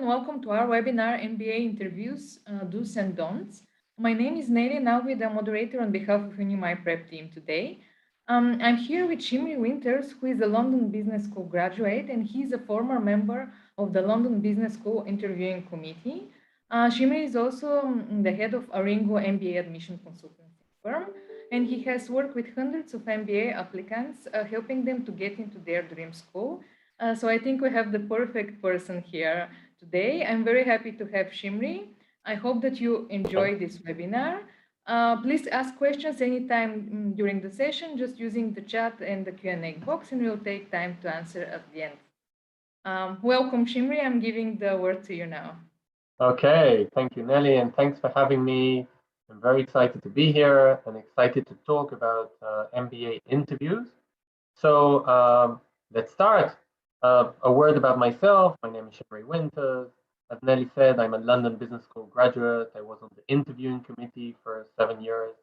and welcome to our webinar MBA Interviews, Do's and Don'ts. My name is Nelly and I'll be the moderator on behalf of My Prep team today. I'm here with Shimri Winters, who is a London Business School graduate, and he's a former member of the London Business School Interviewing Committee. Shimri is also the head of Oringo MBA Admissions Consultancy firm, and he has worked with hundreds of MBA applicants, helping them to get into their dream school. So I think we have the perfect person here today. I'm very happy to have Shimri. I hope that you enjoy this webinar. Please ask questions anytime during the session, just using the chat and the Q&A box, and we'll take time to answer at the end. Welcome, Shimri. I'm giving the word to you now. Okay, thank you, Nelly, and thanks for having me. I'm very excited to be here and excited to talk about MBA interviews. So let's start. A word about myself. My name is Shimri Winters. As Nelly said, I'm a London Business School graduate. I was on the interviewing committee for 7 years.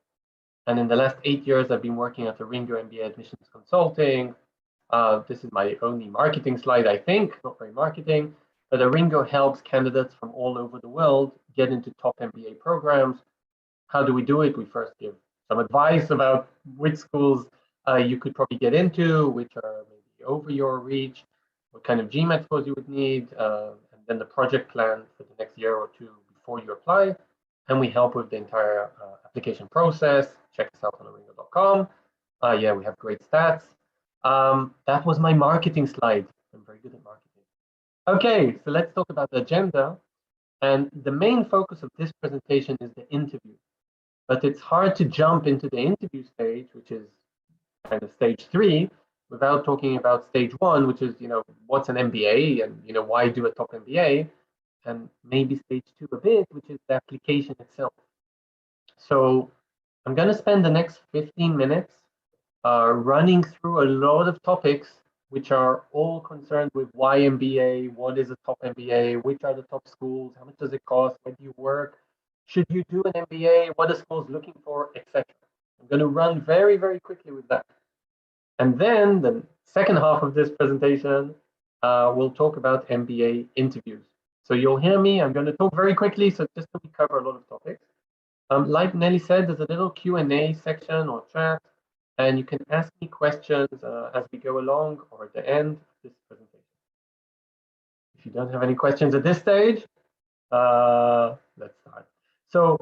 And in the last 8 years, I've been working at Oringo MBA Admissions Consulting. This is my only marketing slide, I think, not very marketing, but Oringo helps candidates from all over the world get into top MBA programs. How do we do it? We first give some advice about which schools you could probably get into, which are maybe over your reach, what kind of GMAT scores you would need, and then the project plan for the next year or two before you apply. And we help with the entire application process. Check us out on oringo.com. Yeah, we have great stats. That was my marketing slide. I'm very good at marketing. Okay, so let's talk about the agenda. And the main focus of this presentation is the interview. But it's hard to jump into the interview stage, which is kind of stage 3, without talking about stage 1, which is, what's an MBA and, why do a top MBA, and maybe stage 2 a bit, which is the application itself. So I'm going to spend the next 15 minutes running through a lot of topics, which are all concerned with why MBA, what is a top MBA, which are the top schools, how much does it cost, where do you work, should you do an MBA, what are schools looking for, etc. I'm going to run very, very quickly with that. And then the second half of this presentation, we'll talk about MBA interviews. So you'll hear me, I'm going to talk very quickly, so just to cover a lot of topics. Like Nelly said, there's a little Q&A section or chat, and you can ask me questions as we go along or at the end of this presentation. If you don't have any questions at this stage, let's start. So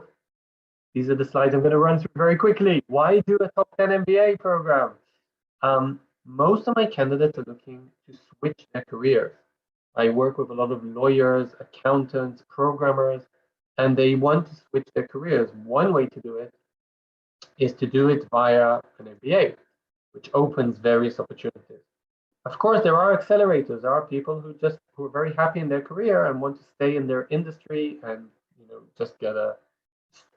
these are the slides I'm going to run through very quickly. Why do a top 10 MBA program? Most of my candidates are looking to switch their careers. I work with a lot of lawyers, accountants, programmers, and they want to switch their careers. One way to do it is to do it via an MBA, which opens various opportunities. Of course, there are accelerators. There are people who are very happy in their career and want to stay in their industry and just get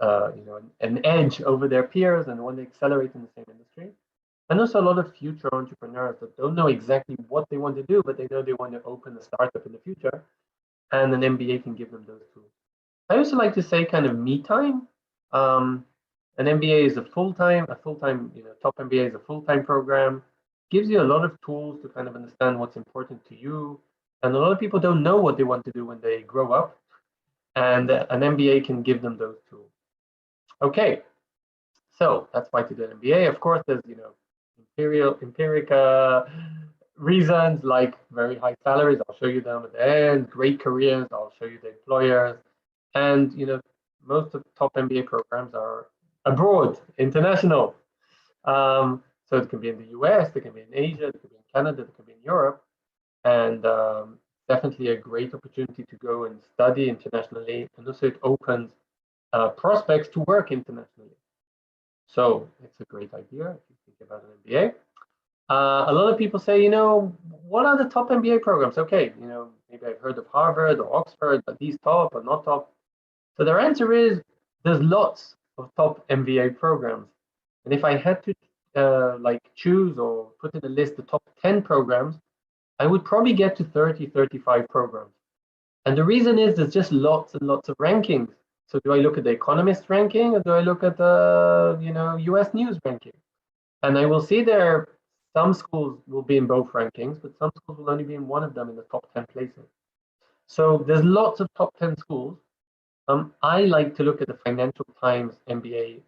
an edge over their peers and want to accelerate in the same industry. And also a lot of future entrepreneurs that don't know exactly what they want to do, but they know they want to open a startup in the future, and an MBA can give them those tools. I also like to say kind of me time. An MBA is a full-time, top MBA is a full-time program, gives you a lot of tools to kind of understand what's important to you. And a lot of people don't know what they want to do when they grow up, and an MBA can give them those tools. Okay, so that's why to do an MBA. Of course, there's empiric reasons like very high salaries. I'll show you them at the end. Great careers. I'll show you the employers. And most of the top MBA programs are abroad, international. So it can be in the US, it can be in Asia, it can be in Canada, it can be in Europe, and definitely a great opportunity to go and study internationally, and also it opens prospects to work internationally. So it's a great idea if you think about an MBA. A lot of people say, what are the top MBA programs? Okay, maybe I've heard of Harvard or Oxford, but these top or not top. So their answer is there's lots of top MBA programs. And if I had to choose or put in a list the top 10 programs, I would probably get to 30, 35 programs. And the reason is there's just lots and lots of rankings. So do I look at the Economist ranking or do I look at the US News ranking? And I will see there some schools will be in both rankings, but some schools will only be in one of them in the top 10 places. So there's lots of top 10 schools. I like to look at the Financial Times MBA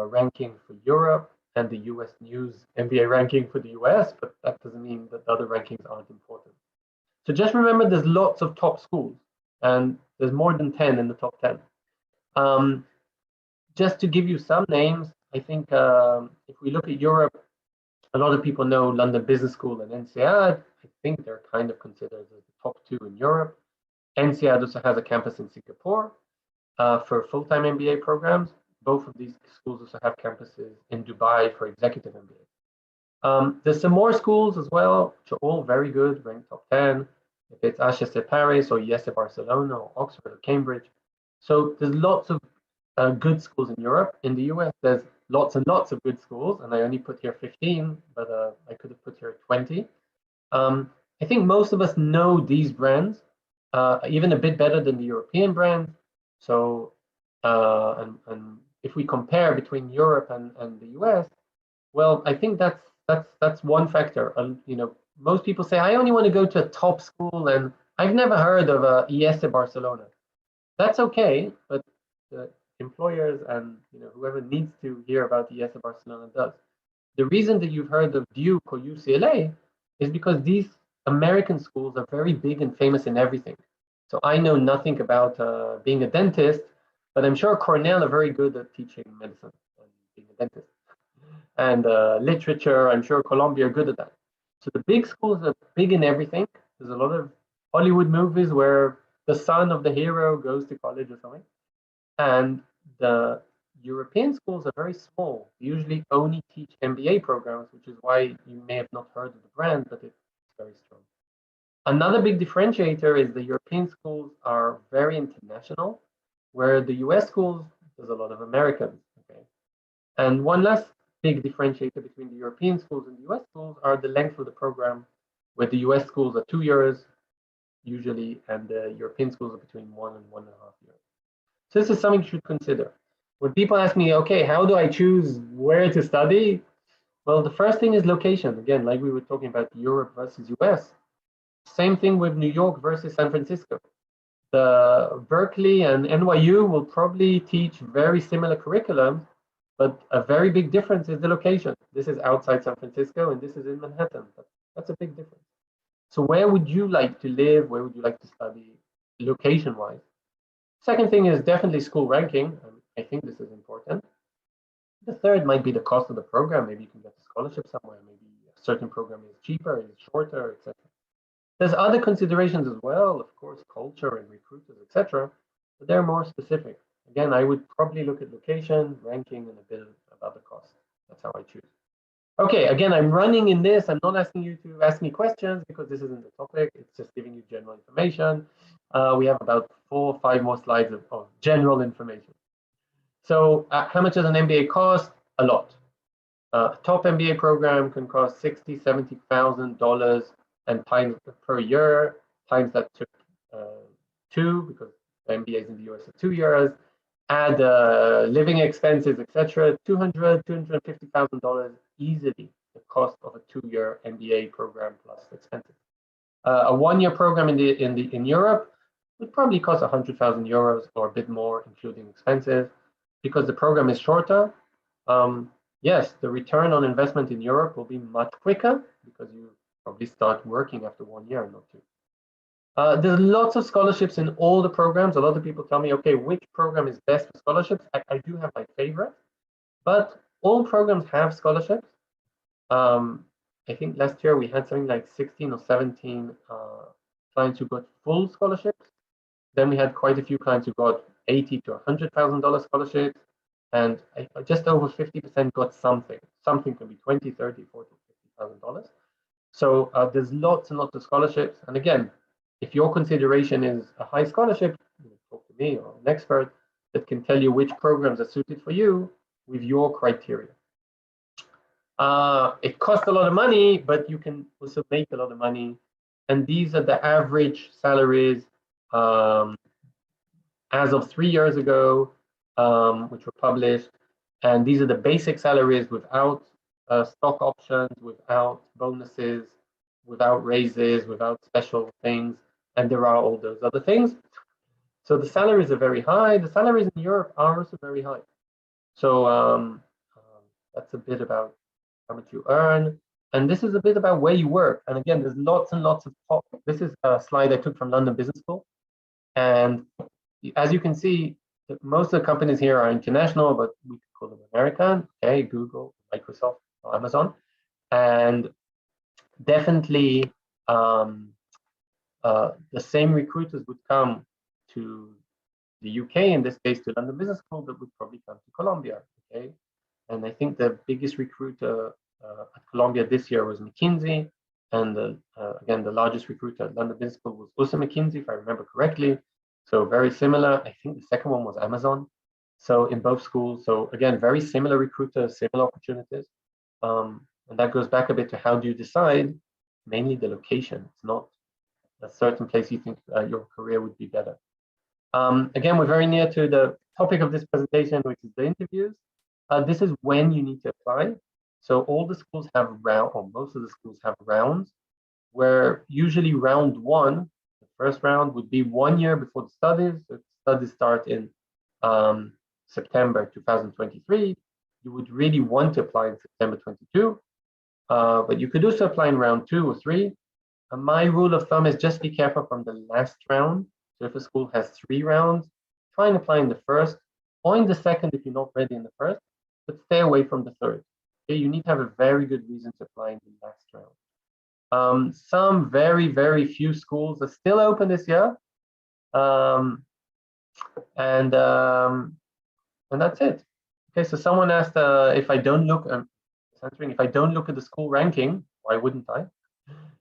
ranking for Europe and the US News MBA ranking for the US, but that doesn't mean that the other rankings aren't important. So just remember there's lots of top schools, and there's more than 10 in the top 10. Just to give you some names, I think if we look at Europe, a lot of people know London Business School and INSEAD. I think they're kind of considered as the top two in Europe. INSEAD also has a campus in Singapore for full-time MBA programs. Both of these schools also have campuses in Dubai for executive MBA. There's some more schools as well, which are all very good, ranked top 10. If it's HEC Paris or IES Barcelona or Oxford or Cambridge. So there's lots of good schools in Europe. In the US, there's lots and lots of good schools, and I only put here 15, but I could have put here 20. I think most of us know these brands, even a bit better than the European brands. So, and if we compare between Europe and the US, well, I think that's one factor. Most people say, I only want to go to a top school, and I've never heard of IES Barcelona. That's okay, but the employers and whoever needs to hear about IES Barcelona does. The reason that you've heard of Duke or UCLA is because these American schools are very big and famous in everything. So I know nothing about being a dentist, but I'm sure Cornell are very good at teaching medicine and being a dentist. And literature, I'm sure Columbia are good at that. So the big schools are big in everything. There's a lot of Hollywood movies where the son of the hero goes to college or something. And the European schools are very small. They usually only teach MBA programs, which is why you may have not heard of the brand, but it's very strong. Another big differentiator is the European schools are very international, where the US schools, there's a lot of Americans. Okay? And one last big differentiator between the European schools and the US schools are the length of the program, where the US schools are 2 years, usually, and the European schools are between 1 and 1.5 years. So this is something you should consider. When people ask me, okay, how do I choose where to study? Well, the first thing is location. Again, like we were talking about Europe versus US. Same thing with New York versus San Francisco. The Berkeley and NYU will probably teach very similar curriculum, but a very big difference is the location. This is outside San Francisco and this is in Manhattan. That's a big difference. So where would you like to live? Where would you like to study location-wise? Second thing is definitely school ranking. I think this is important. The third might be the cost of the program. Maybe you can get a scholarship somewhere. Maybe a certain program is cheaper, is shorter, etc. There's other considerations as well, of course, culture and recruiters, etc. But they're more specific. Again, I would probably look at location, ranking, and a bit about the cost. That's how I choose. Okay, again, I'm running in this. I'm not asking you to ask me questions because this isn't the topic. It's just giving you general information. We have about 4 or 5 more slides of general information. So how much does an MBA cost? A lot. A top MBA program can cost $60,000, $70,000 and times per year, times that took 2 because the MBAs in the US are 2 years. Add living expenses, etc. $200,000, $250,000 easily the cost of a 2-year MBA program plus expenses. A 1-year program in Europe would probably cost 100,000 euros or a bit more, including expenses, because the program is shorter. Yes, the return on investment in Europe will be much quicker because you probably start working after 1 year, not 2. There's lots of scholarships in all the programs. A lot of people tell me, okay, which program is best for scholarships? I do have my favorite, but all programs have scholarships. I think last year we had something like 16 or 17 clients who got full scholarships. Then we had quite a few clients who got $80,000 to $100,000 scholarships, and just over 50% got something. Something can be $20,000, $30,000, $40,000, $50,000. So there's lots and lots of scholarships. And again, if your consideration is a high scholarship, talk to me or an expert that can tell you which programs are suited for you with your criteria. It costs a lot of money, but you can also make a lot of money. And these are the average salaries as of 3 years ago, which were published. And these are the basic salaries without stock options, without bonuses, without raises, without special things. and there are all those other things. So the salaries are very high. The salaries in Europe are also very high. So that's a bit about how much you earn. And this is a bit about where you work. And again, there's lots and lots of this is a slide I took from London Business School. And as you can see, most of the companies here are international, but we could call them American. Okay, Google, Microsoft, Amazon. And definitely the same recruiters would come to the UK, in this case to London Business School, that would probably come to Columbia. Okay, and I think the biggest recruiter at Columbia this year was McKinsey, and again the largest recruiter at London Business School was also McKinsey, if I remember correctly. So very similar. I think the second one was Amazon. So in both schools, so again very similar recruiters, similar opportunities, and that goes back a bit to how do you decide? Mainly the location. It's not a certain place you think your career would be better. Again, we're very near to the topic of this presentation, which is the interviews. This is when you need to apply. So all the schools have or most of the schools have rounds, where usually round one, the first round would be 1 year before the studies. So studies start in September 2023. You would really want to apply in September 22, but you could also apply in round 2 or 3. My rule of thumb is just be careful from the last round. So if a school has 3 rounds, try and apply in the first or in the second if you're not ready in the first, but stay away from the third. Okay, you need to have a very good reason to apply in the last round. Some very, very few schools are still open this year. And that's it. Okay, so someone asked if I don't look, answering, if I don't look at the school ranking, why wouldn't I?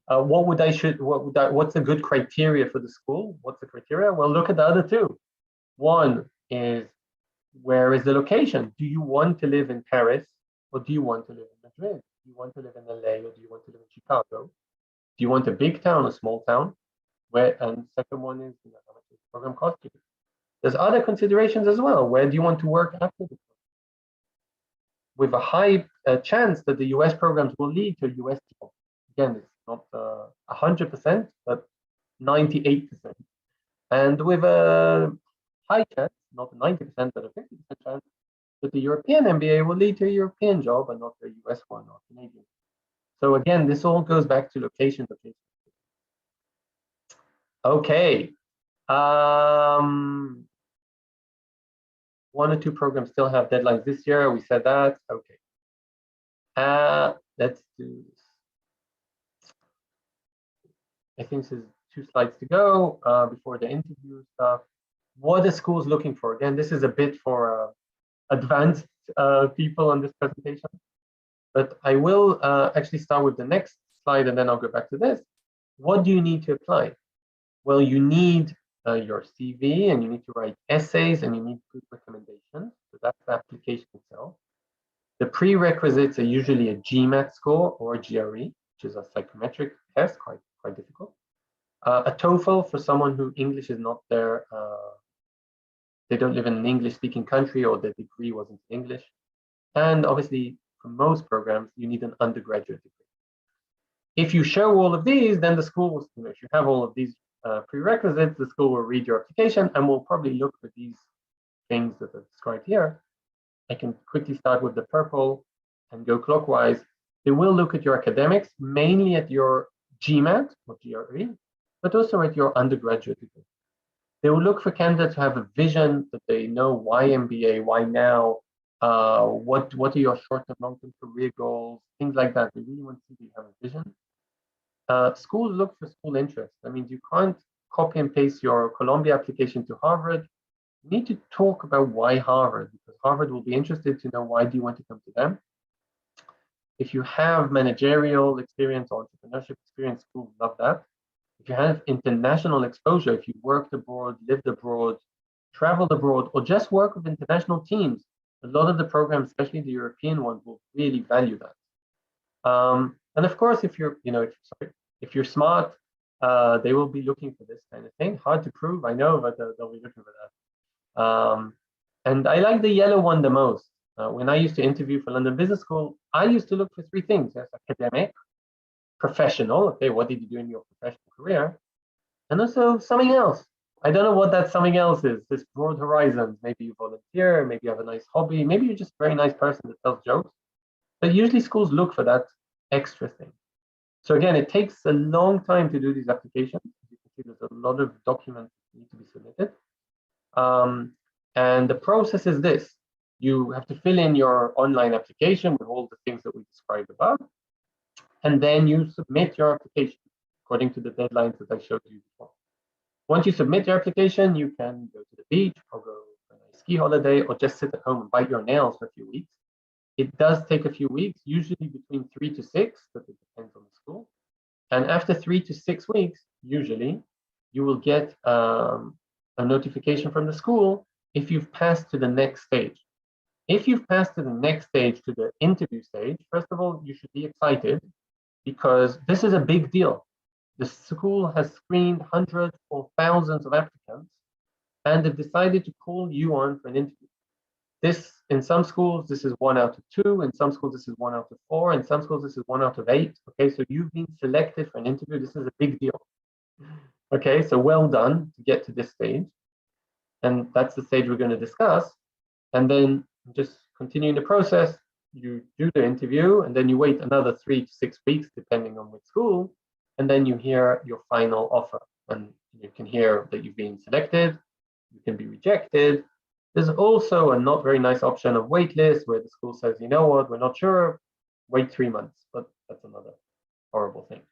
What's a good criteria for the school? What's the criteria? Well, look at the other two. One is, where is the location? Do you want to live in Paris or do you want to live in Madrid? Do you want to live in LA or do you want to live in Chicago? Do you want a big town or small town? And second one is, how much does the program cost you? There's other considerations as well. Where do you want to work after the program? With a high chance that the US programs will lead to a US job. Again, it's not 100%, but 98%. And with a high chance, not a 90%, but a 50% chance, that the European MBA will lead to a European job and not a US one or Canadian. So again, this all goes back to location. Okay. 1 or 2 programs still have deadlines this year. We said that. Okay. Let's do this. I think this is 2 slides to go before the interview stuff. What are schools looking for? Again, this is a bit for advanced people on this presentation, but I will actually start with the next slide and then I'll go back to this. What do you need to apply? Well, you need your CV and you need to write essays and you need good recommendations. So that's the application itself. The prerequisites are usually a GMAT score or a GRE, which is a psychometric test, quite difficult. A TOEFL for someone who English is not their, they don't live in an English-speaking country or their degree wasn't English. And obviously, for most programs, you need an undergraduate degree. If you show all of these, then the school will, if you have all of these prerequisites, the school will read your application and will probably look for these things that are described here. I can quickly start with the purple and go clockwise. They will look at your academics, mainly at your GMAT or GRE, but also at your undergraduate degree. They will look for candidates who have a vision, that they know why MBA, why now, what are your short-term, long-term career goals, things like that. They really want to see that you have a vision. Schools look for school interest. I mean, you can't copy and paste your Columbia application to Harvard. You need to talk about why Harvard, because Harvard will be interested to know why do you want to come to them. If you have managerial experience or entrepreneurship experience, schools love that. If you have international exposure, if you worked abroad, lived abroad, traveled abroad, or just work with international teams, a lot of the programs, especially the European ones, will really value that. And of course, if you're, if you're smart, they will be looking for this kind of thing. Hard to prove, I know, but they'll be looking for that. And I like the yellow one the most. When I used to interview for London Business School, I used to look for 3 things. Yes, academic, professional. Okay, what did you do in your professional career? and also something else. I don't know what that something else is, this broad horizons. Maybe you volunteer, maybe you have a nice hobby, maybe you're just a very nice person that tells jokes. But usually schools look for that extra thing. So again, it takes a long time to do these applications. You can see there's a lot of documents that need to be submitted. And the process is this. You have to fill in your online application with all the things that we described above, and then you submit your application according to the deadlines that I showed you before. Once you submit your application, you can go to the beach or go on a ski holiday or just sit at home and bite your nails for a few weeks. It does take a few weeks, usually between 3 to 6, but it depends on the school. And after 3 to 6 weeks, usually, you will get a notification from the school if you've passed to the next stage. If you've passed to the next stage, to the interview stage, first of all, you should be excited because this is a big deal. The school has screened hundreds or thousands of applicants and they've decided to call you on for an interview. This, in some schools, this is 1 out of 2. In some schools, this is 1 out of 4. In some schools, this is 1 out of 8. Okay, so you've been selected for an interview. This is a big deal. Okay, so well done to get to this stage. And that's the stage we're going to discuss. And then just continuing the process, you do the interview, and then you wait another 3 to 6 weeks, depending on which school. And then you hear your final offer. And you can hear that you've been selected. You can be rejected. There's also a not very nice option of waitlist where the school says, you know what, we're not sure, wait 3 months, but that's another horrible thing.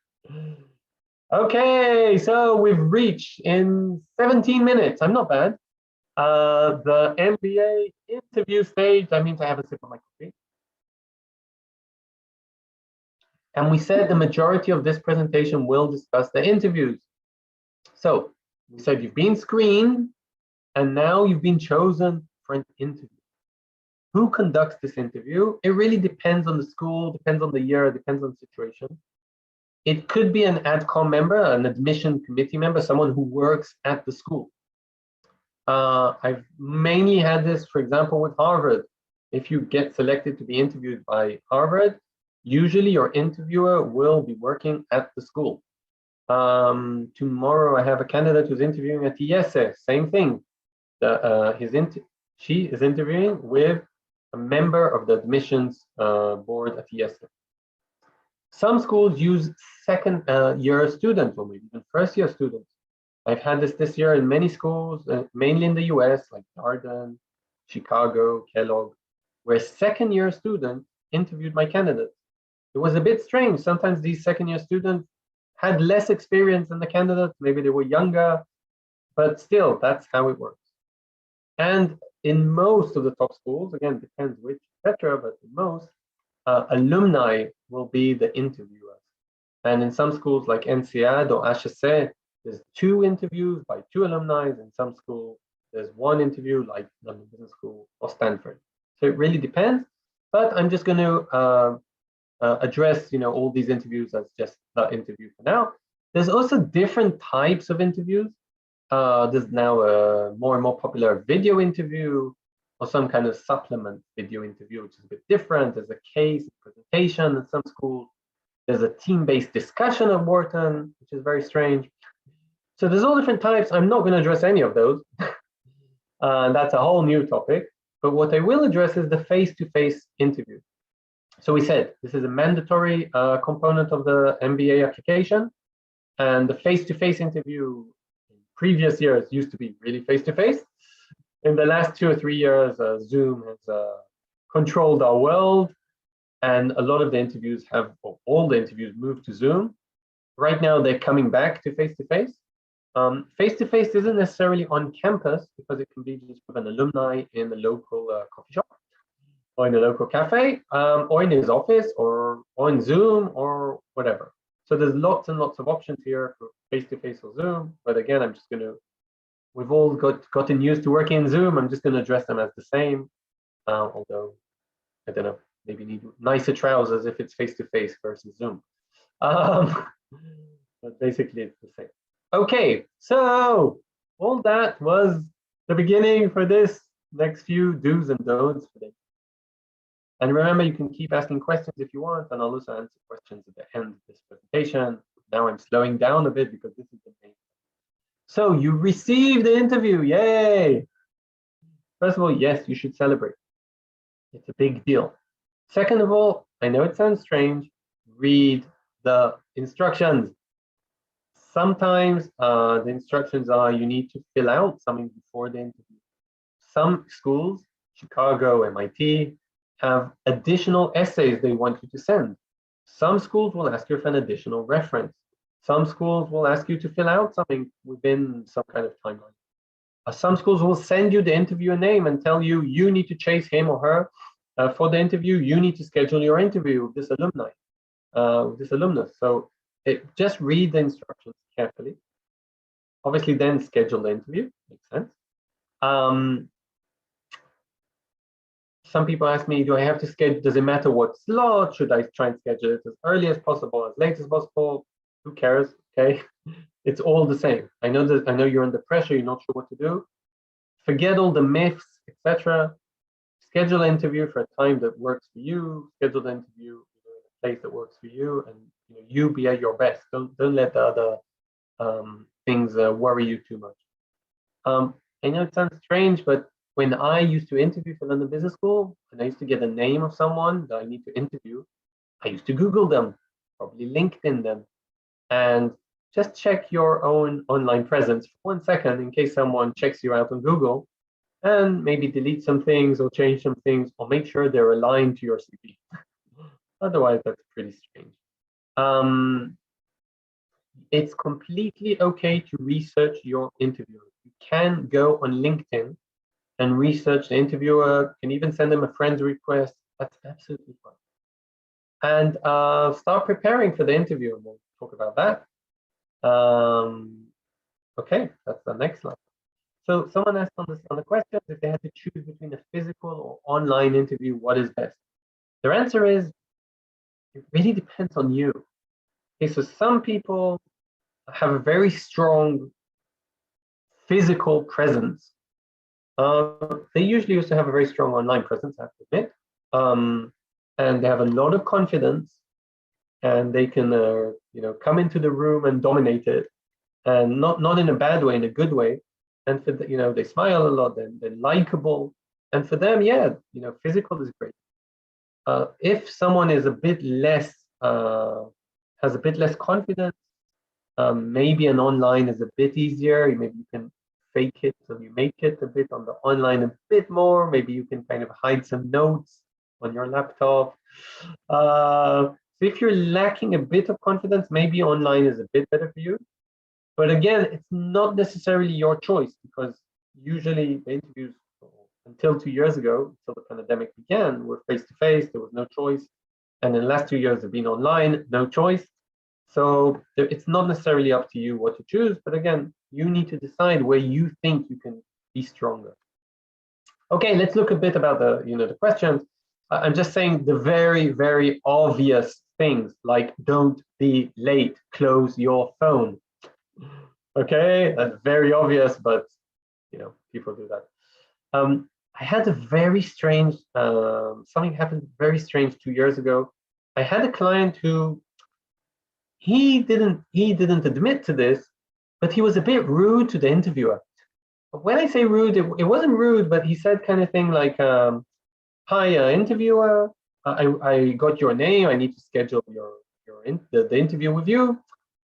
Okay, so we've reached in 17 minutes, I'm not bad, the MBA interview stage. That means I have a sip of my coffee. And we said the majority of this presentation will discuss the interviews. So we said you've been screened, and now you've been chosen for an interview. Who conducts this interview? It really depends on the school, depends on the year, depends on the situation. It could be an AdCom member, an admission committee member, someone who works at the school. I've mainly had this, for example, with Harvard. If you get selected to be interviewed by Harvard, usually your interviewer will be working at the school. Tomorrow I have a candidate who's interviewing at IESE, same thing. She is interviewing with a member of the admissions board at IESE. Some schools use second year students or maybe even first year students. I've had this year in many schools, mainly in the US, like Darden, Chicago, Kellogg, where second year students interviewed my candidates. It was a bit strange. Sometimes these second year students had less experience than the candidates. Maybe they were younger, but still, that's how it works. And in most of the top schools, again, depends which, etc., but in most, alumni will be the interviewers. And in some schools like INSEAD or HEC, there's 2 interviews by 2 alumni. In some schools, there's 1 interview like London Business School or Stanford. So it really depends. But I'm just going to address, all these interviews as just the interview for now. There's also different types of interviews. There's now a more and more popular video interview or some kind of supplement video interview, which is a bit different. There's a case presentation in some schools. There's a team-based discussion at Wharton, which is very strange. So there's all different types. I'm not going to address any of those. That's a whole new topic. But what I will address is the face-to-face interview. So we said this is a mandatory component of the MBA application. And the face-to-face interview in previous years used to be really face-to-face. In the last 2 or 3 years, Zoom has controlled our world. And a lot of the interviews or all the interviews moved to Zoom. Right now, they're coming back to face-to-face. Face-to-face isn't necessarily on campus because it can be just with an alumni in a local coffee shop or in a local cafe or in his office or on Zoom or whatever. So there's lots and lots of options here for face-to-face or Zoom. But again, I'm just going to, we've all gotten used to working in Zoom. I'm just going to address them as the same, although, I don't know, maybe need nicer trousers if it's face-to-face versus Zoom. But basically it's the same. Okay, so all that was the beginning for this next few do's and don'ts for this. And remember, you can keep asking questions if you want, and I'll also answer questions at the end of this presentation. Now I'm slowing down a bit because this is the main. So you received the interview, yay! First of all, yes, you should celebrate. It's a big deal. Second of all, I know it sounds strange, read the instructions. Sometimes the instructions are you need to fill out something before the interview. Some schools, Chicago, MIT, have additional essays they want you to send. Some schools will ask you for an additional reference. Some schools will ask you to fill out something within some kind of timeline. Some schools will send you the interviewer name and tell you you need to chase him or her for the interview. You need to schedule your interview with this alumni, with this alumnus. So just read the instructions carefully. Obviously, then schedule the interview. Makes sense. Some people ask me, do I have to schedule? Does it matter what slot? Should I try and schedule it as early as possible, as late as possible? Who cares? Okay, it's all the same. I know that. I know you're under pressure. You're not sure what to do. Forget all the myths, etc. Schedule an interview for a time that works for you. Schedule the interview in a place that works for you, and you be at your best. Don't let the other things worry you too much. I know it sounds strange, but when I used to interview for London Business School, and I used to get a name of someone that I need to interview, I used to Google them, probably LinkedIn them, and just check your own online presence for 1 second in case someone checks you out on Google, and maybe delete some things or change some things or make sure they're aligned to your CV. Otherwise, that's pretty strange. It's completely okay to research your interviewer. You can go on LinkedIn and research the interviewer, can even send them a friend's request. That's absolutely fine. And start preparing for the interview. We'll talk about that. Okay, that's the next slide. So someone asked on the questions if they had to choose between a physical or online interview, what is best? Their answer is, it really depends on you. Okay, so some people have a very strong physical presence. They usually also have a very strong online presence, I have to admit. And they have a lot of confidence, and they can come into the room and dominate it, and not in a bad way, in a good way. And for the, they smile a lot, they're likable, and for them, yeah, physical is great. If someone is a bit less has a bit less confidence, maybe an online is a bit easier. Maybe you can fake it, so you make it a bit on the online a bit more. Maybe you can kind of hide some notes on your laptop. So if you're lacking a bit of confidence, maybe online is a bit better for you. But again, it's not necessarily your choice, because usually the interviews until 2 years ago, until the pandemic began, were face-to-face. There was no choice. And in the last 2 years have been online, no choice. So it's not necessarily up to you what to choose, but again, you need to decide where you think you can be stronger. Okay, let's look a bit about the questions. I'm just saying the very, very obvious things, like don't be late, close your phone. Okay, that's very obvious, but people do that. I had a very strange, something happened very strange 2 years ago. I had a client who he didn't admit to this, but he was a bit rude to the interviewer. When I say rude, it wasn't rude, but he said kind of thing like, hi, interviewer, I got your name. I need to schedule the interview with you.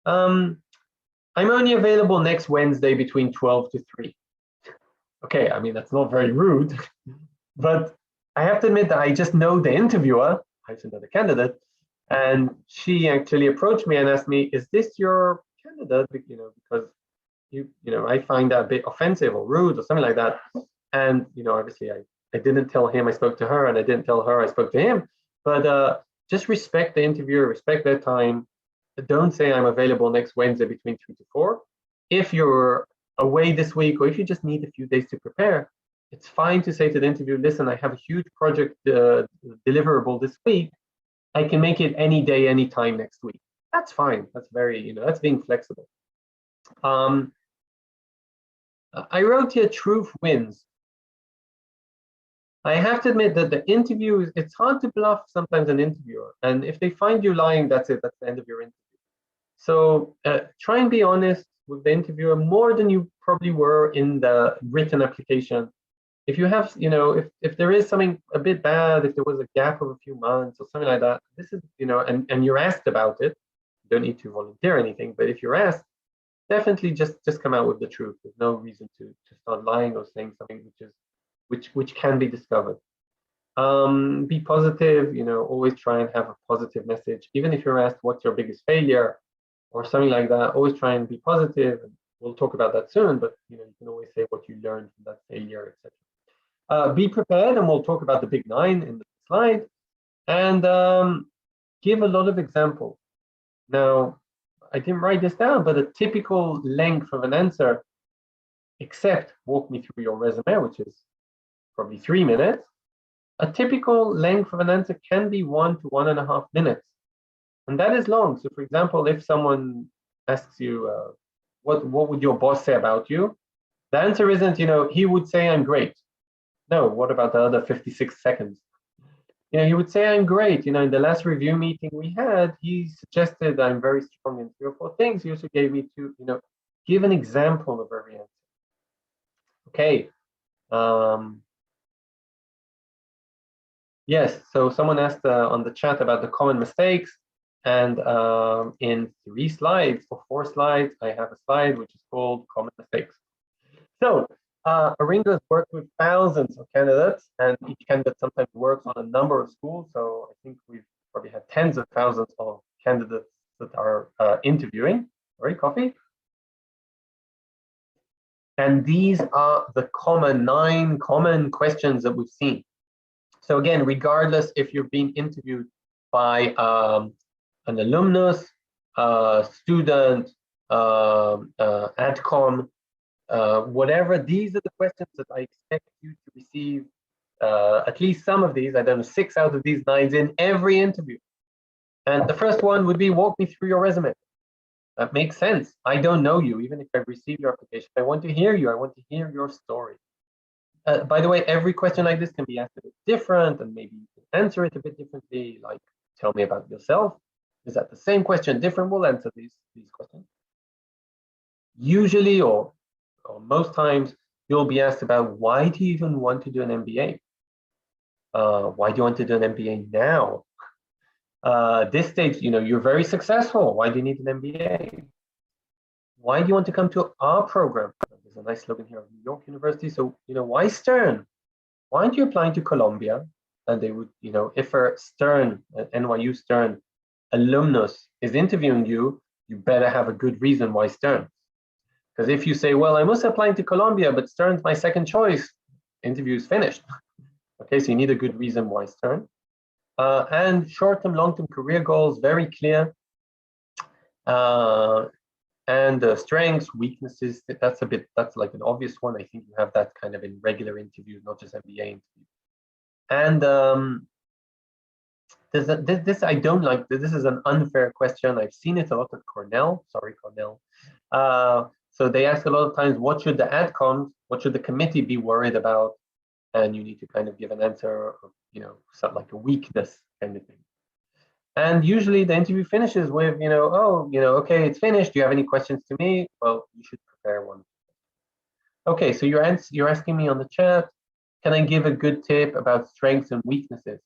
I'm only available next Wednesday between 12 to 3. Okay, I mean, that's not very rude, but I have to admit that I just know the interviewer, I just know the candidate, and she actually approached me and asked me, is this your candidate? Because I find that a bit offensive or rude or something like that. And obviously I didn't tell him I spoke to her, and I didn't tell her I spoke to him. But just respect the interviewer, respect their time. Don't say I'm available next Wednesday between 3 to 4. If you're away this week, or if you just need a few days to prepare, it's fine to say to the interviewer, listen, I have a huge project deliverable this week. I can make it any day, any time next week. That's fine. That's very, that's being flexible. I wrote here, truth wins. I have to admit that the interview, it's hard to bluff sometimes an interviewer. And if they find you lying, that's it. That's the end of your interview. So try and be honest. with the interviewer more than you probably were in the written application. If you have, if there is something a bit bad, if there was a gap of a few months or something like that, this is, and you're asked about it, you don't need to volunteer anything, but if you're asked, definitely just come out with the truth. There's no reason to start lying or saying something which can be discovered. Be positive, always try and have a positive message. Even if you're asked what's your biggest failure or something like that, always try and be positive. And we'll talk about that soon, but you can always say what you learned from that failure, etc. Be prepared, and we'll talk about the big 9 in the slide, and give a lot of examples. Now, I didn't write this down, but a typical length of an answer, except walk me through your resume, which is probably 3 minutes. A typical length of an answer can be 1 to 1.5 minutes. And that is long. So for example, if someone asks you, what would your boss say about you? The answer isn't, he would say I'm great. No, what about the other 56 seconds? He would say I'm great. In the last review meeting we had, he suggested I'm very strong in 3 or 4 things. He also gave me 2, give an example of every answer. Okay. Yes, so someone asked on the chat about the common mistakes. And in 3 slides or 4 slides, I have a slide which is called Common Mistakes. So Oringo has worked with thousands of candidates, and each candidate sometimes works on a number of schools. So I think we've probably had tens of thousands of candidates that are interviewing. All right, coffee. And these are the 9 common questions that we've seen. So again, regardless if you're being interviewed by an alumnus, student, adcom, whatever, these are the questions that I expect you to receive, at least some of these, I don't know, 6 out of these 9 in every interview. And the first one would be, walk me through your resume. That makes sense. I don't know you. Even if I've received your application, I want to hear you. I want to hear your story. By the way, every question like this can be asked a bit different, and maybe you can answer it a bit differently, like, tell me about yourself. Is that the same question, different? We'll answer these questions. Usually, or most times, you'll be asked about, why do you even want to do an MBA? Why do you want to do an MBA now? This stage, you're very successful. Why do you need an MBA? Why do you want to come to our program? There's a nice slogan here of New York University. So, why Stern? Why aren't you applying to Columbia? And they would, if a Stern, NYU Stern alumnus is interviewing you, you better have a good reason why Stern. Because if you say, well, I'm also applying to Columbia, but Stern's my second choice, interview is finished. Okay, so you need a good reason why Stern. And short-term, long-term career goals, very clear. And strengths, weaknesses, that's like an obvious one. I think you have that kind of in regular interviews, not just MBA interviews. And this I don't like. This is an unfair question. I've seen it a lot at Cornell. Sorry, Cornell. So they ask a lot of times, what should the adcoms, what should the committee be worried about? And you need to kind of give an answer, of, something like a weakness kind of thing. And usually the interview finishes with, okay, it's finished. Do you have any questions to me? Well, you should prepare one. Okay, so you're asking me on the chat, can I give a good tip about strengths and weaknesses?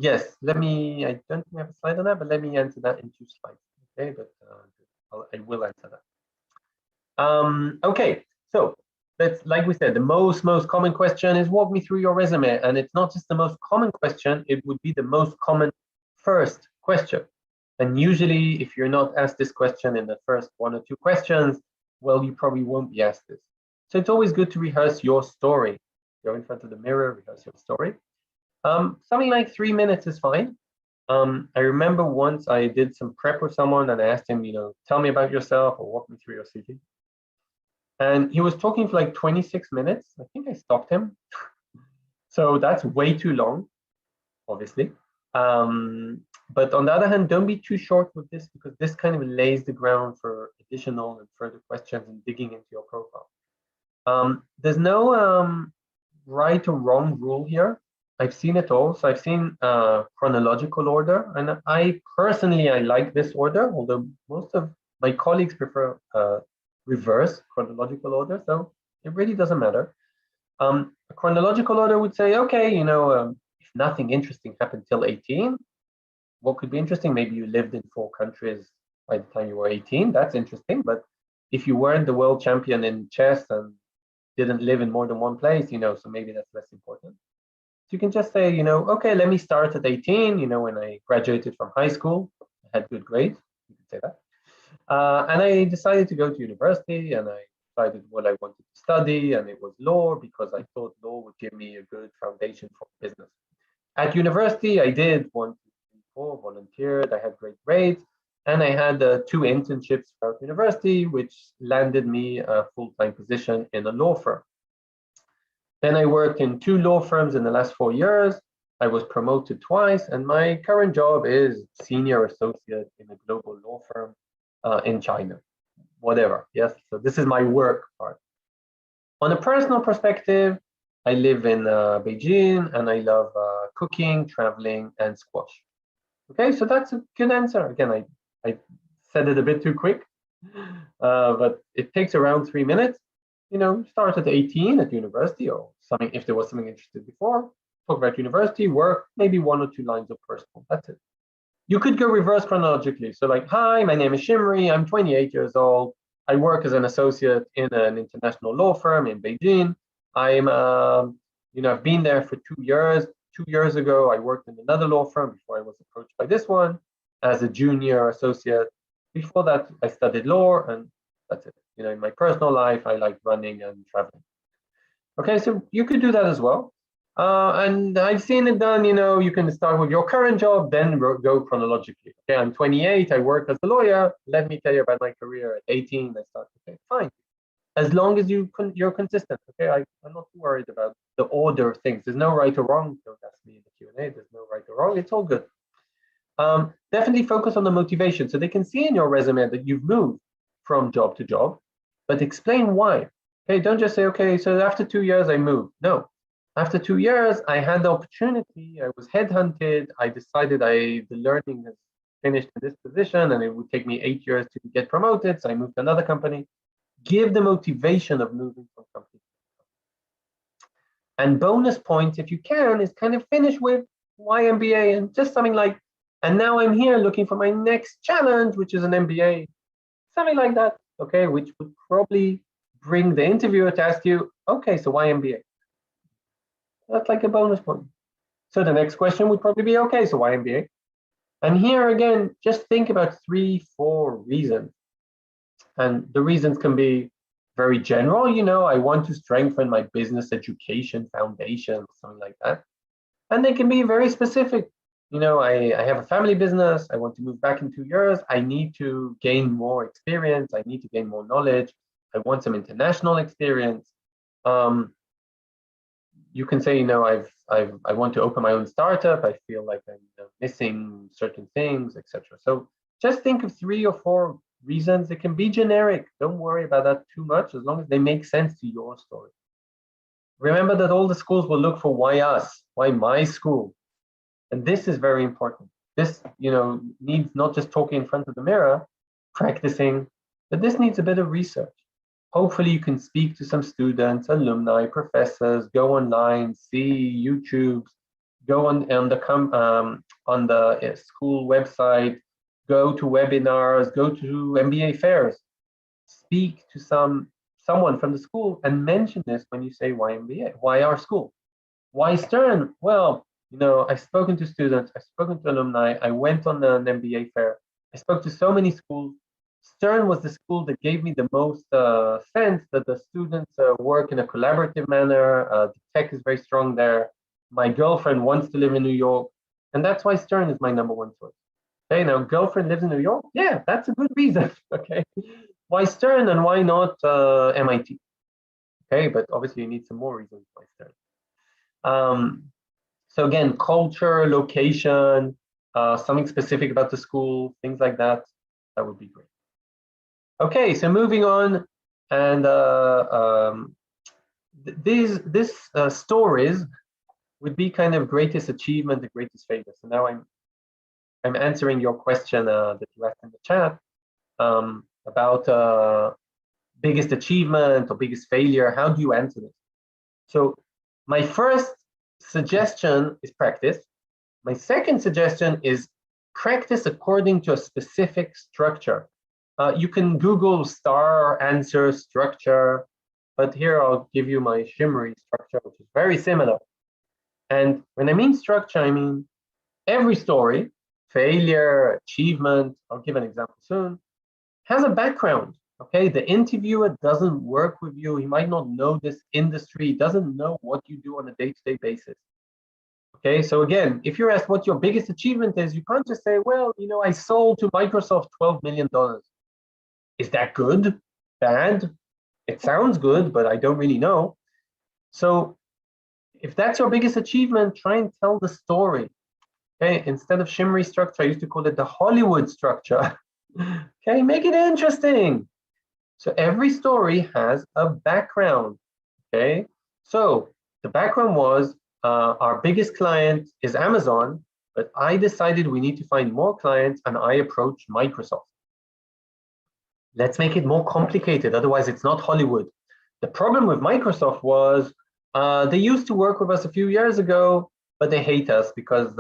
Yes, I don't think I have a slide on that, but let me answer that in 2 slides. Okay, but I will answer that. Okay, so that's, like we said, the most common question is, walk me through your resume. And it's not just the most common question, it would be the most common first question. And usually, if you're not asked this question in the first 1 or 2 questions, well, you probably won't be asked this. So it's always good to rehearse your story. Go in front of the mirror, rehearse your story. Something like 3 minutes is fine. I remember once I did some prep with someone and I asked him, tell me about yourself or walk me through your CV. And he was talking for like 26 minutes. I think I stopped him. So that's way too long, obviously. But on the other hand, don't be too short with this, because this kind of lays the ground for additional and further questions and digging into your profile. There's no right or wrong rule here. I've seen it all. So I've seen chronological order, and I personally I like this order, although most of my colleagues prefer reverse chronological order. So it really doesn't matter. A chronological order would say, okay, if nothing interesting happened till 18, what could be interesting? Maybe you lived in 4 countries by the time you were 18. That's interesting. But if you weren't the world champion in chess and didn't live in more than one place, so maybe that's less important. So you can just say, okay, let me start at 18, when I graduated from high school, I had good grades, you could say that. And I decided to go to university, and I decided what I wanted to study, and it was law because I thought law would give me a good foundation for business. At university, I did 1, 2, 3, 4, volunteered, I had great grades, and I had 2 internships throughout university, which landed me a full-time position in a law firm. Then I worked in 2 law firms in the last 4 years. I was promoted twice, and my current job is senior associate in a global law firm in China, whatever. Yes, so this is my work part. On a personal perspective, I live in Beijing, and I love cooking, traveling, and squash. Okay, so that's a good answer. Again, I said it a bit too quick, but it takes around 3 minutes. Start at 18 at university or something, if there was something interested before, talk about university, work, maybe 1 or 2 lines of personal, that's it. You could go reverse chronologically. So like, hi, my name is Shimri, I'm 28 years old. I work as an associate in an international law firm in Beijing. I've been there for 2 years. 2 years ago, I worked in another law firm before I was approached by this one as a junior associate. Before that, I studied law, and that's it. In my personal life, I like running and traveling. Okay, so you could do that as well. And I've seen it done, you can start with your current job, then go chronologically. Okay, I'm 28, I work as a lawyer. Let me tell you about my career at 18. I start, okay, fine. As long as you're consistent, okay? I'm not too worried about the order of things. There's no right or wrong. Don't ask me in the Q&A. There's no right or wrong. It's all good. Definitely focus on the motivation. So they can see in your resume that you've moved from job to job, but explain why. Okay, don't just say, okay, so after 2 years I moved. No, after 2 years I had the opportunity, I was headhunted, I decided the learning has finished in this position and it would take me 8 years to get promoted, so I moved to another company. Give the motivation of moving from company to company. And bonus points, if you can, is kind of finish with why MBA and just something like, and now I'm here looking for my next challenge, which is an MBA, something like that, okay, which would probably bring the interviewer to ask you, okay, so why MBA? That's like a bonus point. So the next question would probably be, okay, so why MBA? And here again, just think about 3, 4 reasons. And the reasons can be very general, I want to strengthen my business education foundation, something like that. And they can be very specific. I have a family business. I want to move back in 2 years. I need to gain more experience. I need to gain more knowledge. I want some international experience. You can say, I want to open my own startup. I feel like I'm missing certain things, etc. So just think of 3 or 4 reasons. It can be generic. Don't worry about that too much, as long as they make sense to your story. Remember that all the schools will look for why us, why my school. And this is very important. This, needs not just talking in front of the mirror, practicing, but this needs a bit of research. Hopefully you can speak to some students, alumni, professors, go online, see YouTubes, go on the school website, go to webinars, go to MBA fairs, speak to someone from the school and mention this when you say why MBA, why our school, why Stern? Well, I've spoken to students, I've spoken to alumni, I went on an MBA fair, I spoke to so many schools. Stern was the school that gave me the most sense that the students work in a collaborative manner, the tech is very strong there, my girlfriend wants to live in New York, and that's why Stern is my #1 choice. Okay, now girlfriend lives in New York, yeah, that's a good reason, okay? Why Stern and why not MIT? Okay, but obviously you need some more reasons why Stern. So again, culture, location, something specific about the school, things like that, that would be great. Okay, so moving on, and these stories would be kind of greatest achievement, the greatest failure. So now I'm answering your question that you asked in the chat about biggest achievement or biggest failure. How do you answer this? So my first suggestion is practice. My second suggestion is practice according to a specific structure. You can Google star answer structure, but here I'll give you my Shimri structure, which is very similar. And when I mean structure, I mean every story, failure, achievement, I'll give an example soon, has a background. Okay, the interviewer doesn't work with you. He might not know this industry. He doesn't know what you do on a day-to-day basis. Okay, so again, if you're asked what your biggest achievement is, you can't just say, well, you know, I sold to Microsoft $12 million. Is that good? Bad? It sounds good, but I don't really know. So if that's your biggest achievement, try and tell the story. Okay, instead of Shimri structure, I used to call it the Hollywood structure. Okay, make it interesting. So every story has a background. Okay, so the background was our biggest client is Amazon, but I decided we need to find more clients and I approached Microsoft. Let's make it more complicated, otherwise it's not Hollywood. The problem with Microsoft was they used to work with us a few years ago, but they hate us because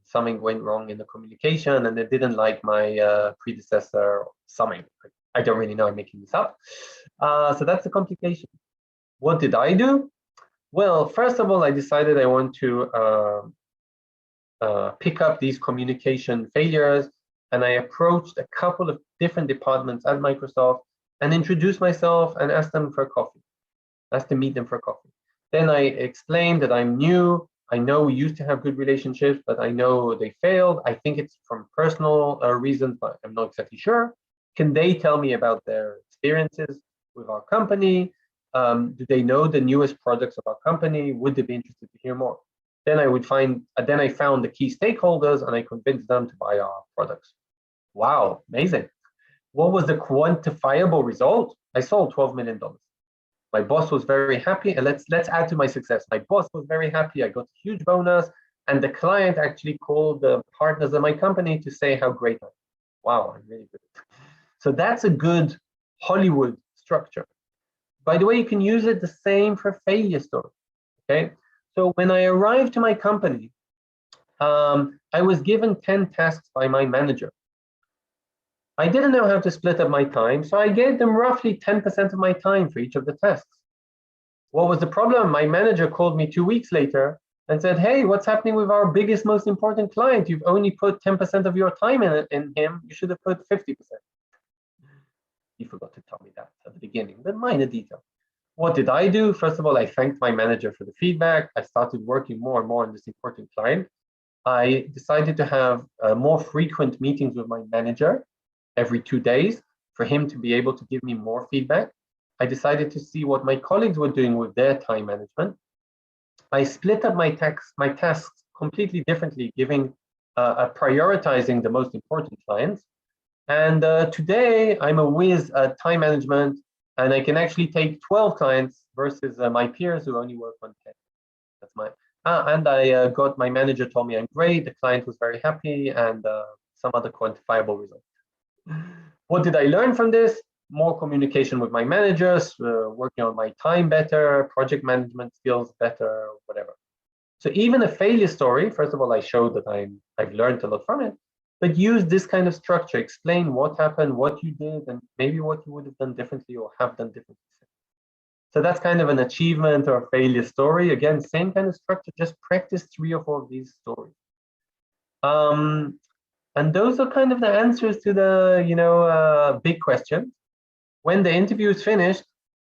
something went wrong in the communication and they didn't like my predecessor, something. I don't really know, I'm making this up. So that's the complication. What did I do? Well, first of all, I decided I want to pick up these communication failures, and I approached a couple of different departments at Microsoft and introduced myself and asked them for a coffee, asked to meet them for coffee. Then I explained that I'm new. I know we used to have good relationships, but I know they failed. I think it's from personal reasons, but I'm not exactly sure. Can they tell me about their experiences with our company? Do they know the newest products of our company? Would they be interested to hear more? Then I found the key stakeholders and I convinced them to buy our products. Wow, amazing. What was the quantifiable result? I sold $12 million. My boss was very happy, and let's add to my success. My boss was very happy. I got a huge bonus, and the client actually called the partners of my company to say how great I am. Wow, I'm really good. So that's a good Hollywood structure. By the way, you can use it the same for failure story. Okay, so when I arrived to my company, I was given 10 tasks by my manager. I didn't know how to split up my time, so I gave them roughly 10% of my time for each of the tasks. What was the problem? My manager called me 2 weeks later and said, hey, what's happening with our biggest, most important client? You've only put 10% of your time in him. You should have put 50%. He forgot to tell me that at the beginning, but minor detail. What did I do? First of all, I thanked my manager for the feedback. I started working more and more on this important client. I decided to have more frequent meetings with my manager every 2 days for him to be able to give me more feedback. I decided to see what my colleagues were doing with their time management. I split up my tasks completely differently, prioritizing the most important clients. And today I'm a whiz at time management, and I can actually take 12 clients versus my peers who only work on 10. That's my, and I got my manager told me I'm great, the client was very happy, and some other quantifiable results. What did I learn from this? More communication with my managers, working on my time better, project management skills better, whatever. So even a failure story, first of all, I showed that I've learned a lot from it, but use this kind of structure, explain what happened, what you did, and maybe what you would have done differently or have done differently. So that's kind of an achievement or failure story. Again, same kind of structure, just practice 3 or 4 of these stories. And those are kind of the answers to the big questions. When the interview is finished,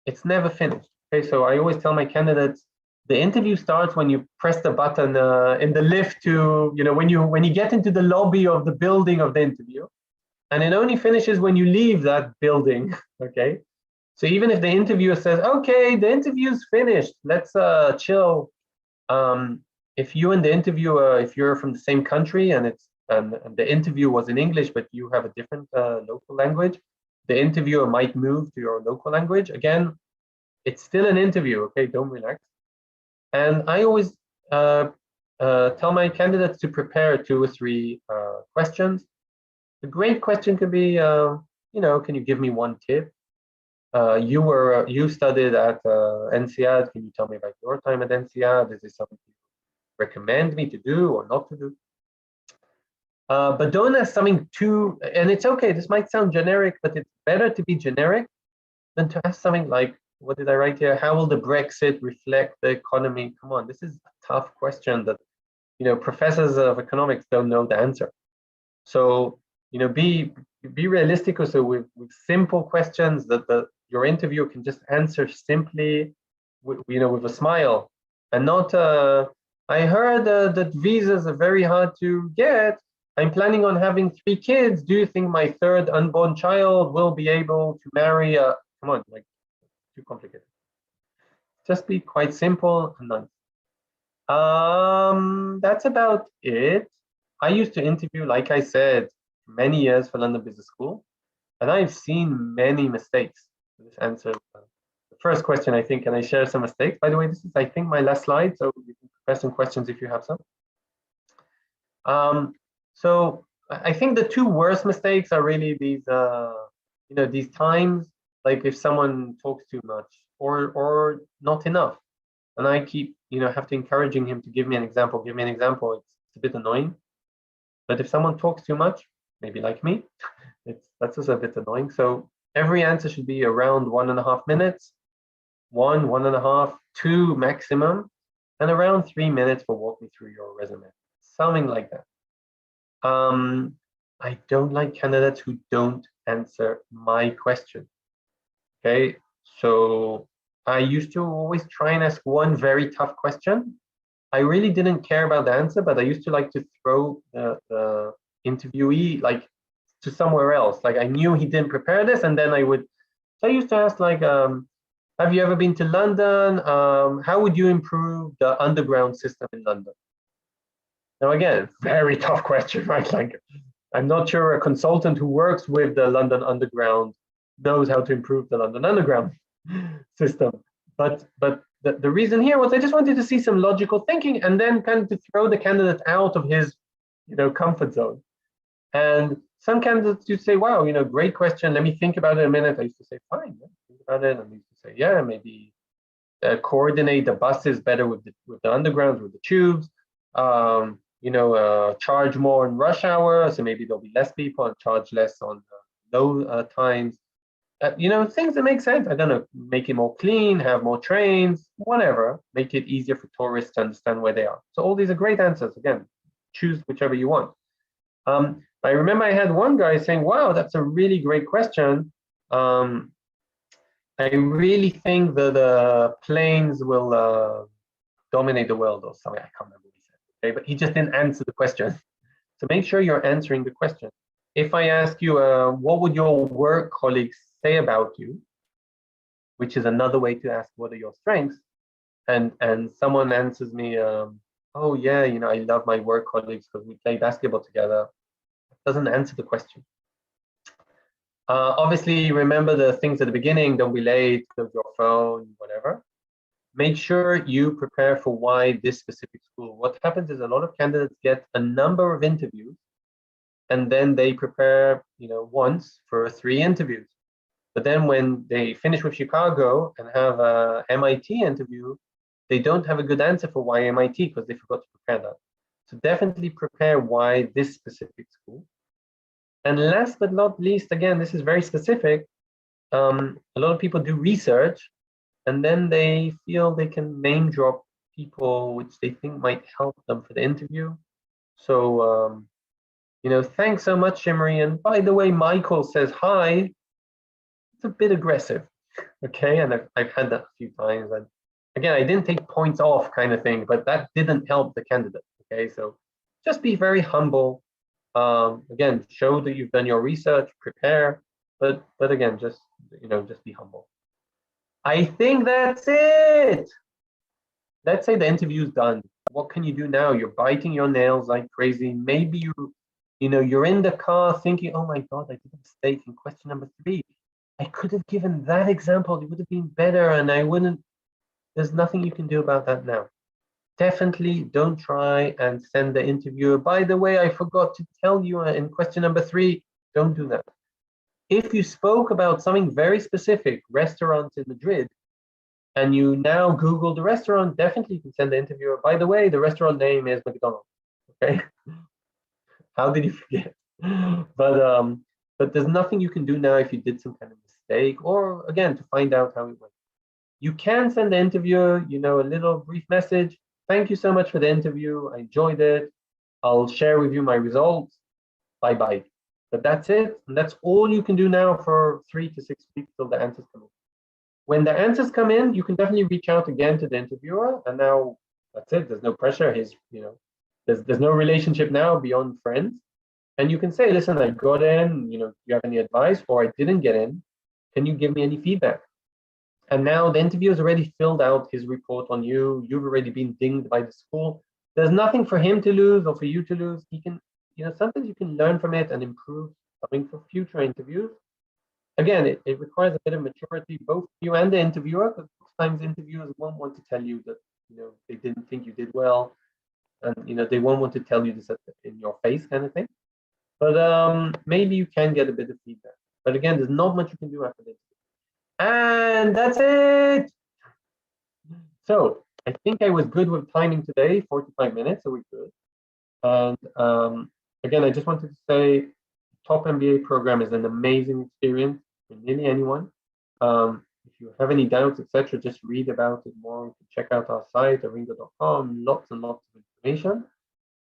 it's never finished. Okay, so I always tell my candidates, the interview starts when you press the button in the lift to, when you get into the lobby of the building of the interview, and it only finishes when you leave that building. Okay, so even if the interviewer says, okay, the interview's finished, let's chill. If you and the interviewer, if you're from the same country and the interview was in English, but you have a different local language, the interviewer might move to your local language. Again, it's still an interview, okay? Don't relax. And I always tell my candidates to prepare 2 or 3 questions. A great question could be, can you give me one tip? You studied at INSEAD. Can you tell me about your time at INSEAD? Is this something you recommend me to do or not to do? But don't ask something too, and it's okay, this might sound generic, but it's better to be generic than to ask something like, what did I write here? How will the Brexit reflect the economy? Come on, this is a tough question that, professors of economics don't know the answer. So, be realistic also with simple questions that your interviewer can just answer simply, with a smile, and not, I heard that visas are very hard to get. I'm planning on having 3 kids. Do you think my 3rd unborn child will be able to marry a, come on, like, too complicated. Just be quite simple and nice. That's about it. I used to interview, like I said, many years for London Business School, and I've seen many mistakes. This answers the first question, I think. Can I share some mistakes? By the way, this is, I think, my last slide, so you can prepare some questions if you have some. So I think the 2 worst mistakes are really these, these times, like if someone talks too much or not enough, and I keep, have to encouraging him to give me an example. It's a bit annoying. But if someone talks too much, maybe like me, that's also a bit annoying. So every answer should be around 1.5 minutes, 1.5, 2 maximum, and around 3 minutes for walk me through your resume, something like that. I don't like candidates who don't answer my question. Okay, so I used to always try and ask one very tough question. I really didn't care about the answer, but I used to like to throw the interviewee like to somewhere else. Like I knew he didn't prepare this, and then so I used to ask like, have you ever been to London? How would you improve the underground system in London? Now again, very tough question, right? Like, I'm not sure a consultant who works with the London Underground knows how to improve the London Underground system. But the reason here was I just wanted to see some logical thinking and then kind of to throw the candidate out of his, comfort zone. And some candidates used to say, wow, great question. Let me think about it a minute. I used to say, fine, yeah, think about it. And I used to say, yeah, maybe coordinate the buses better with the underground, with the tubes. Charge more in rush hour, so maybe there'll be less people, and charge less on low times. Things that make sense. I don't know, make it more clean, have more trains, whatever. Make it easier for tourists to understand where they are. So all these are great answers. Again, choose whichever you want. I remember I had one guy saying, wow, that's a really great question. I really think that the planes will dominate the world or something. I can't remember what he said. Okay, but he just didn't answer the question. So make sure you're answering the question. If I ask you, what would your work colleagues say about you, which is another way to ask, what are your strengths? And someone answers me, oh yeah, I love my work colleagues because we play basketball together. It doesn't answer the question. Obviously, remember the things at the beginning. Don't be late, close your phone, whatever. Make sure you prepare for why this specific school. What happens is a lot of candidates get a number of interviews, and then they prepare, once for 3 interviews. But then when they finish with Chicago and have a MIT interview, they don't have a good answer for why MIT because they forgot to prepare that. So definitely prepare why this specific school. And last but not least, again, this is very specific. A lot of people do research and then they feel they can name drop people which they think might help them for the interview. So, thanks so much, Shimri. And by the way, Michael says hi. It's a bit aggressive, okay? And I've had that a few times. And again, I didn't take points off kind of thing, but that didn't help the candidate, okay? So just be very humble. Again, show that you've done your research, prepare, but again, just be humble. I think that's it. Let's say the interview's done. What can you do now? You're biting your nails like crazy. Maybe you're in the car thinking, oh my God, I did a mistake in question number 3. I could have given that example. It would have been better, and I wouldn't. There's nothing you can do about that now. definitely don't try and send the interviewer, by the way, I forgot to tell you in question number 3. Don't do that. If you spoke about something very specific, restaurants in Madrid, and you now Google the restaurant, definitely you can send the interviewer, by the way, the restaurant name is McDonald's. Okay. How did you forget? But there's nothing you can do now if you did some kind of mistake, or again, to find out how it went. You can send the interviewer, a little brief message. Thank you so much for the interview. I enjoyed it. I'll share with you my results. Bye-bye. But that's it. And that's all you can do now for 3 to 6 weeks till the answers come in. When the answers come in, you can definitely reach out again to the interviewer. And now that's it. There's no pressure. There's no relationship now beyond friends. And you can say, listen, I got in, do you have any advice? Or I didn't get in. Can you give me any feedback? And now the interviewer has already filled out his report on you. You've already been dinged by the school. There's nothing for him to lose or for you to lose. He can, sometimes you can learn from it and improve something for future interviews. Again, it requires a bit of maturity, both you and the interviewer, because sometimes interviewers won't want to tell you that, they didn't think you did well. And, they won't want to tell you this in your face kind of thing. But maybe you can get a bit of feedback. But again, there's not much you can do after this. And that's it. So I think I was good with timing today, 45 minutes, so we're good. And again, I just wanted to say, Top MBA program is an amazing experience for nearly anyone. If you have any doubts, etc., just read about it more. You can check out our site, oringo.com, lots and lots of information.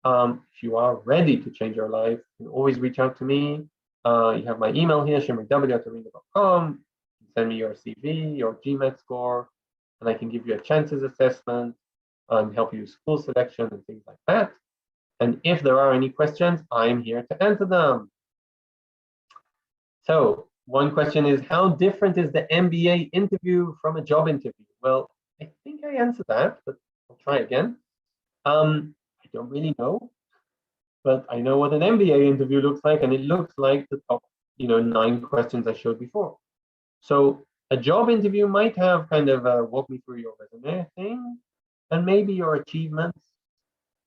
If you are ready to change your life, you can always reach out to me. You have my email here, shimriw@oringo.com. Send me your CV, your GMAT score, and I can give you a chances assessment and help you with school selection and things like that. And if there are any questions, I'm here to answer them. So one question is, how different is the MBA interview from a job interview? Well, I think I answered that, but I'll try again. I don't really know, but I know what an MBA interview looks like, and it looks like the top, 9 questions I showed before. So a job interview might have kind of a walk me through your resume thing, and maybe your achievements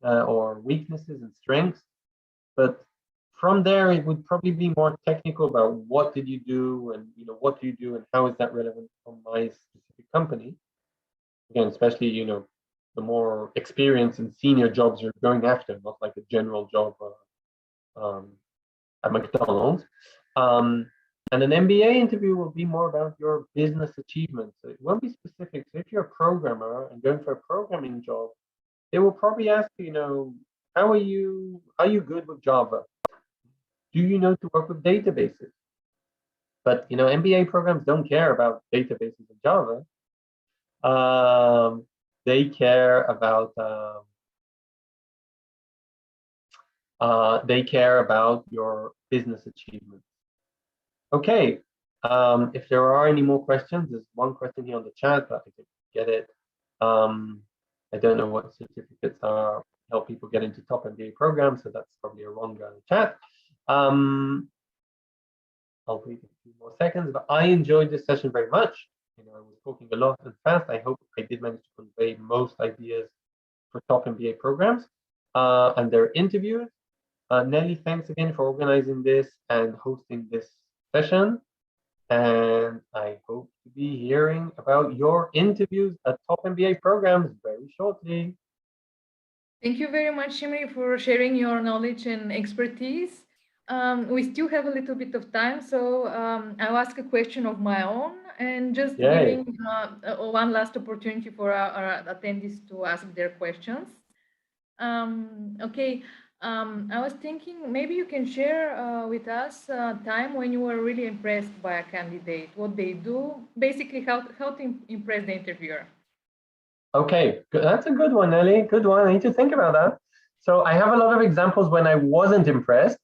or weaknesses and strengths. But from there, it would probably be more technical about what did you do, and what do you do, and how is that relevant for my specific company. Again, especially the more experience and senior jobs you're going after, not like a general job at McDonald's. And an MBA interview will be more about your business achievements. So it won't be specific. So if you're a programmer and going for a programming job, they will probably ask you, how are you good with Java? Do you know to work with databases? But MBA programs don't care about databases in Java. They care about your business achievements. Okay, if there are any more questions, there's one question here on the chat, but I can get it. I don't know what certificates are help people get into top MBA programs, so that's probably a wrong chat. I'll wait a few more seconds, but I enjoyed this session very much. I was talking a lot and fast. I hope I did manage to convey most ideas for top MBA programs and their interviews. Nelly, thanks again for organizing this and hosting this session. And I hope to be hearing about your interviews at top MBA programs very shortly. Thank you very much, Shimri, for sharing your knowledge and expertise. We still have a little bit of time, so I'll ask a question of my own and just giving one last opportunity for our attendees to ask their questions. Okay, I was thinking maybe you can share with us a time when you were really impressed by a candidate, what they do, basically how to impress the interviewer. Okay, good. That's a good one, Nelly. Good one. I need to think about that. So I have a lot of examples when I wasn't impressed.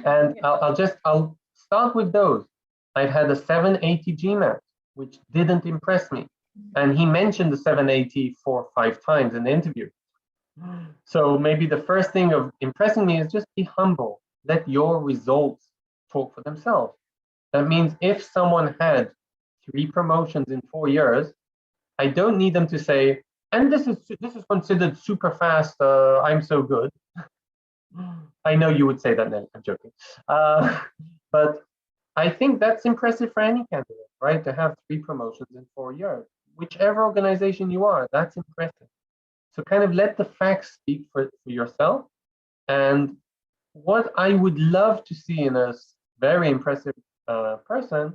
And I'll start with those. I've had a 780 GMAT, which didn't impress me. And he mentioned the 780 4 or 5 times in the interview. So maybe the first thing of impressing me is just be humble. Let your results talk for themselves. That means if someone had 3 promotions in 4 years, I don't need them to say, and this is considered super fast. I'm so good. I know you would say that, Nelly. I'm joking. But I think that's impressive for any candidate, right? To have 3 promotions in 4 years, whichever organization you are, that's impressive. So kind of let the facts speak for yourself. And what I would love to see in a very impressive person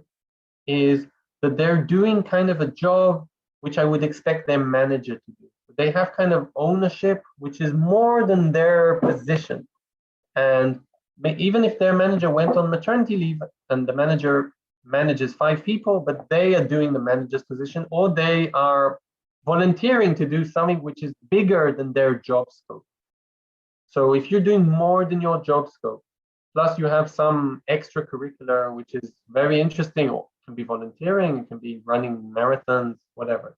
is that they're doing kind of a job which I would expect their manager to do. They have kind of ownership, which is more than their position. And even if their manager went on maternity leave and the manager manages 5 people, but they are doing the manager's position, or they are volunteering to do something which is bigger than their job scope. So if you're doing more than your job scope, plus you have some extracurricular, which is very interesting, or it can be volunteering, it can be running marathons, whatever.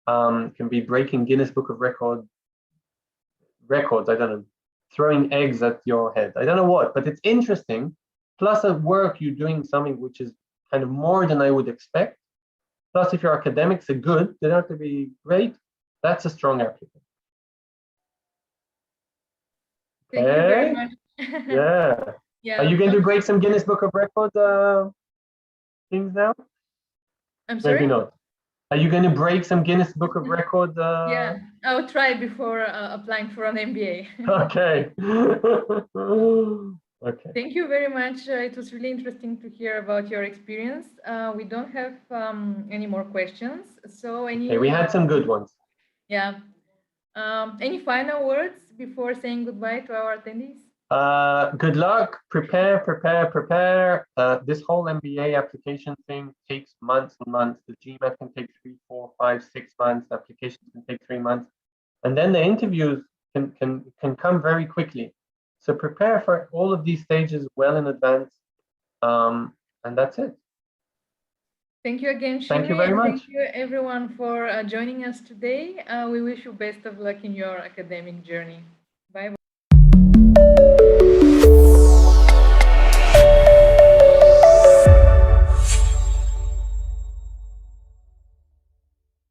It can be breaking Guinness Book of Records, I don't know, throwing eggs at your head. I don't know what, but it's interesting. Plus at work, you're doing something which is kind of more than I would expect. Plus, if your academics are good, they don't have to be great. That's a strong applicant. Thank you very much. Yeah. Yeah. Are you going to break some Guinness Book of Records things now? I'm sorry? Maybe not. Are you going to break some Guinness Book of Records? Yeah, I'll try before applying for an MBA. Okay. Okay. Thank you very much. It was really interesting to hear about your experience. We don't have any more questions. So Okay, we had some good ones. Yeah. Any final words before saying goodbye to our attendees? Good luck. Prepare. This whole MBA application thing takes months and months. The GMAT can take 3, 4, 5, 6 months. The applications can take 3 months, and then the interviews can come very quickly. So prepare for all of these stages well in advance, and that's it. Thank you again, Shimri. Thank you very much. Thank you everyone for joining us today. We wish you best of luck in your academic journey.